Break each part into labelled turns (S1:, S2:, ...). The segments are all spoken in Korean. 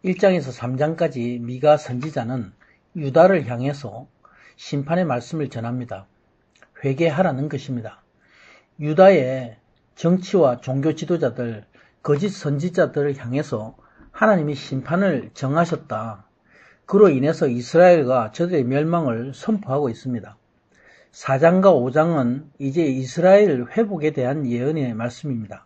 S1: 1장에서 3장까지 미가 선지자는 유다를 향해서 심판의 말씀을 전합니다. 회개하라는 것입니다. 유다의 정치와 종교 지도자들, 거짓 선지자들을 향해서 하나님이 심판을 정하셨다. 그로 인해서 이스라엘과 저들의 멸망을 선포하고 있습니다. 4장과 5장은 이제 이스라엘 회복에 대한 예언의 말씀입니다.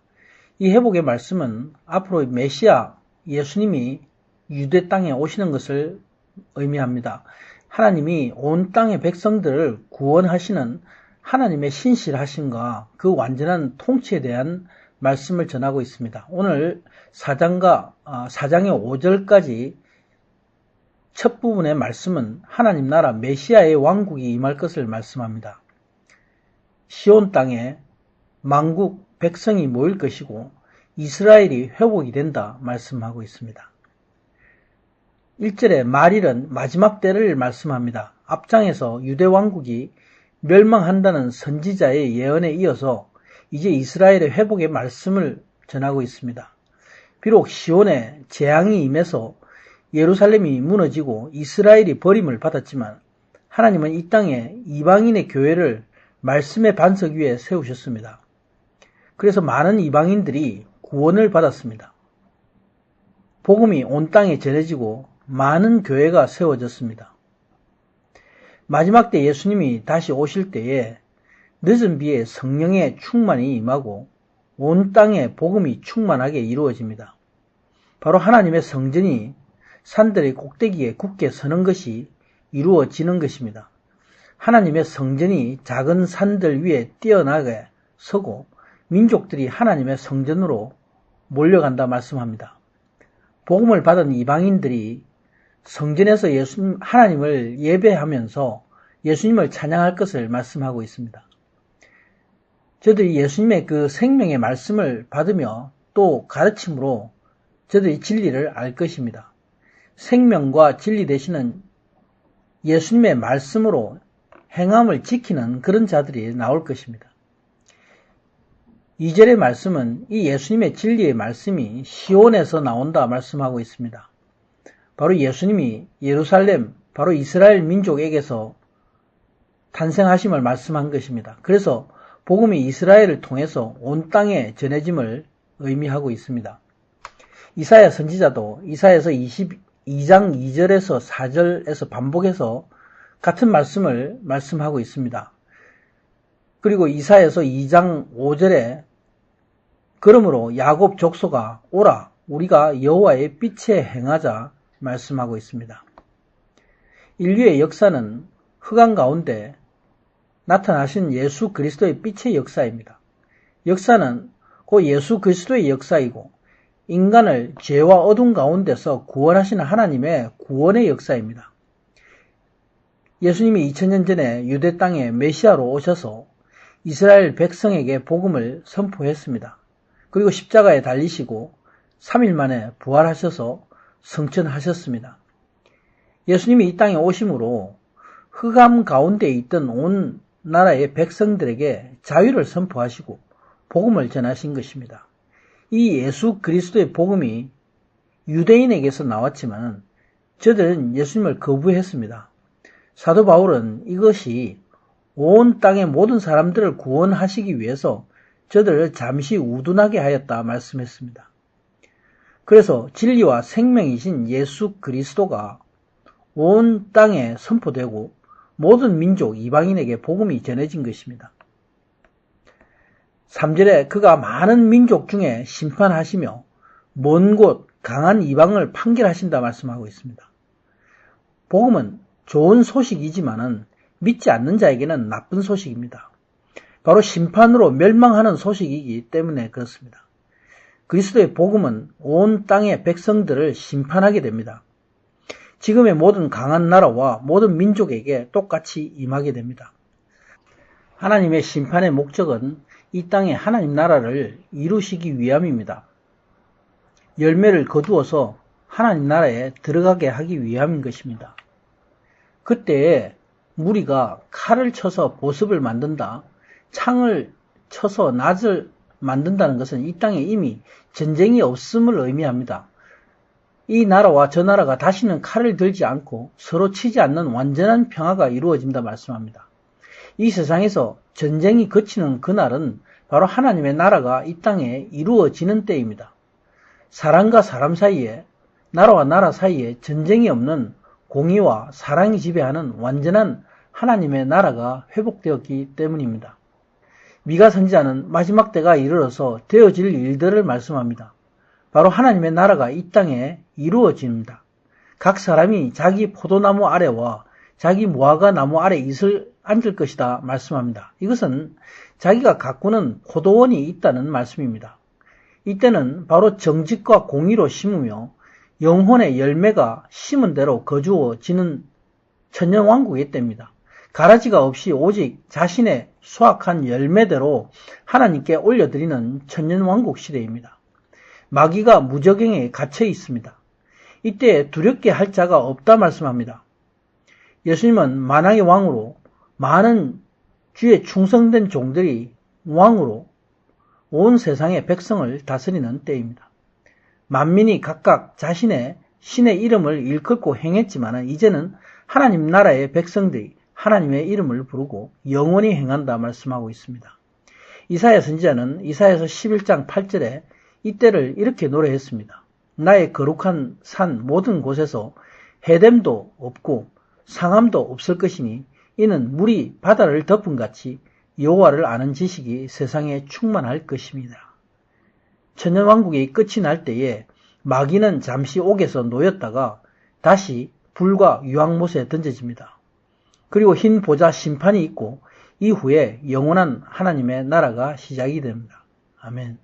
S1: 이 회복의 말씀은 앞으로 메시아 예수님이 유대 땅에 오시는 것을 의미합니다. 하나님이 온 땅의 백성들을 구원하시는 하나님의 신실하심과 그 완전한 통치에 대한 말씀을 전하고 있습니다. 오늘 4장의 5절까지 첫 부분의 말씀은 하나님 나라 메시아의 왕국이 임할 것을 말씀합니다. 시온 땅에 만국 백성이 모일 것이고 이스라엘이 회복이 된다 말씀하고 있습니다. 1절에 말일은 마지막 때를 말씀합니다. 앞장에서 유대 왕국이 멸망한다는 선지자의 예언에 이어서 이제 이스라엘의 회복의 말씀을 전하고 있습니다. 비록 시온에 재앙이 임해서 예루살렘이 무너지고 이스라엘이 버림을 받았지만 하나님은 이 땅에 이방인의 교회를 말씀의 반석 위에 세우셨습니다. 그래서 많은 이방인들이 구원을 받았습니다. 복음이 온 땅에 전해지고 많은 교회가 세워졌습니다. 마지막 때 예수님이 다시 오실 때에 늦은 비에 성령의 충만이 임하고 온 땅에 복음이 충만하게 이루어집니다. 바로 하나님의 성전이 산들의 꼭대기에 굳게 서는 것이 이루어지는 것입니다. 하나님의 성전이 작은 산들 위에 뛰어나게 서고 민족들이 하나님의 성전으로 몰려간다 말씀합니다. 복음을 받은 이방인들이 성전에서 하나님을 예배하면서 예수님을 찬양할 것을 말씀하고 있습니다. 저들이 예수님의 그 생명의 말씀을 받으며 또 가르침으로 저들이 진리를 알 것입니다. 생명과 진리 되시는 예수님의 말씀으로 행함을 지키는 그런 자들이 나올 것입니다. 2절의 말씀은 이 예수님의 진리의 말씀이 시온에서 나온다 말씀하고 있습니다. 바로 예수님이 예루살렘, 바로 이스라엘 민족에게서 탄생하심을 말씀한 것입니다. 그래서 복음이 이스라엘을 통해서 온 땅에 전해짐을 의미하고 있습니다. 이사야 선지자도 이사야서 22장 2절에서 4절에서 반복해서 같은 말씀을 말씀하고 있습니다. 그리고 이사야서 2장 5절에 그러므로 야곱 족속아 오라 우리가 여호와의 빛에 행하자 말씀하고 있습니다. 인류의 역사는 흑암 가운데 나타나신 예수 그리스도의 빛의 역사입니다. 역사는 곧 예수 그리스도의 역사이고 인간을 죄와 어둠 가운데서 구원하시는 하나님의 구원의 역사입니다. 예수님이 2000년 전에 유대 땅에 메시아로 오셔서 이스라엘 백성에게 복음을 선포했습니다. 그리고 십자가에 달리시고 3일 만에 부활하셔서 성천하셨습니다. 예수님이 이 땅에 오심으로 흑암 가운데 있던 온 나라의 백성들에게 자유를 선포하시고 복음을 전하신 것입니다. 이 예수 그리스도의 복음이 유대인에게서 나왔지만 저들은 예수님을 거부했습니다. 사도 바울은 이것이 온 땅의 모든 사람들을 구원하시기 위해서 저들을 잠시 우둔하게 하였다 말씀했습니다. 그래서 진리와 생명이신 예수 그리스도가 온 땅에 선포되고 모든 민족 이방인에게 복음이 전해진 것입니다. 3절에 그가 많은 민족 중에 심판하시며 먼 곳 강한 이방을 판결하신다 말씀하고 있습니다. 복음은 좋은 소식이지만은 믿지 않는 자에게는 나쁜 소식입니다. 바로 심판으로 멸망하는 소식이기 때문에 그렇습니다. 그리스도의 복음은 온 땅의 백성들을 심판하게 됩니다. 지금의 모든 강한 나라와 모든 민족에게 똑같이 임하게 됩니다. 하나님의 심판의 목적은 이 땅에 하나님 나라를 이루시기 위함입니다. 열매를 거두어서 하나님 나라에 들어가게 하기 위함인 것입니다. 그때에 무리가 칼을 쳐서 보습을 만든다, 창을 쳐서 낫을 만든다는 것은 이 땅에 이미 전쟁이 없음을 의미합니다. 이 나라와 저 나라가 다시는 칼을 들지 않고 서로 치지 않는 완전한 평화가 이루어진다 말씀합니다. 이 세상에서 전쟁이 그치는 그날은 바로 하나님의 나라가 이 땅에 이루어지는 때입니다. 사람과 사람 사이에, 나라와 나라 사이에 전쟁이 없는 공의와 사랑이 지배하는 완전한 하나님의 나라가 회복되었기 때문입니다. 미가 선지자는 마지막 때가 이르러서 되어질 일들을 말씀합니다. 바로 하나님의 나라가 이 땅에 이루어집니다. 각 사람이 자기 포도나무 아래와 자기 무화과 나무 아래 이슬 앉을 것이다 말씀합니다. 이것은 자기가 가꾸는 포도원이 있다는 말씀입니다. 이때는 바로 정직과 공의로 심으며 영혼의 열매가 심은 대로 거주어지는 천년왕국의 때입니다. 가라지가 없이 오직 자신의 수확한 열매대로 하나님께 올려드리는 천년왕국 시대입니다. 마귀가 무저갱에 갇혀 있습니다. 이때 두렵게 할 자가 없다 말씀합니다. 예수님은 만왕의 왕으로 많은 주의 충성된 종들이 왕으로 온 세상의 백성을 다스리는 때입니다. 만민이 각각 자신의 신의 이름을 일컫고 행했지만 이제는 하나님 나라의 백성들이 하나님의 이름을 부르고 영원히 행한다 말씀하고 있습니다. 이사야 선지자는 이사야서 11장 8절에 이때를 이렇게 노래했습니다. 나의 거룩한 산 모든 곳에서 해됨도 없고 상함도 없을 것이니 이는 물이 바다를 덮은 같이 여호와를 아는 지식이 세상에 충만할 것입니다. 천년왕국이 끝이 날 때에 마귀는 잠시 옥에서 놓였다가 다시 불과 유황못에 던져집니다. 그리고 흰 보좌 심판이 있고 이후에 영원한 하나님의 나라가 시작이 됩니다. 아멘.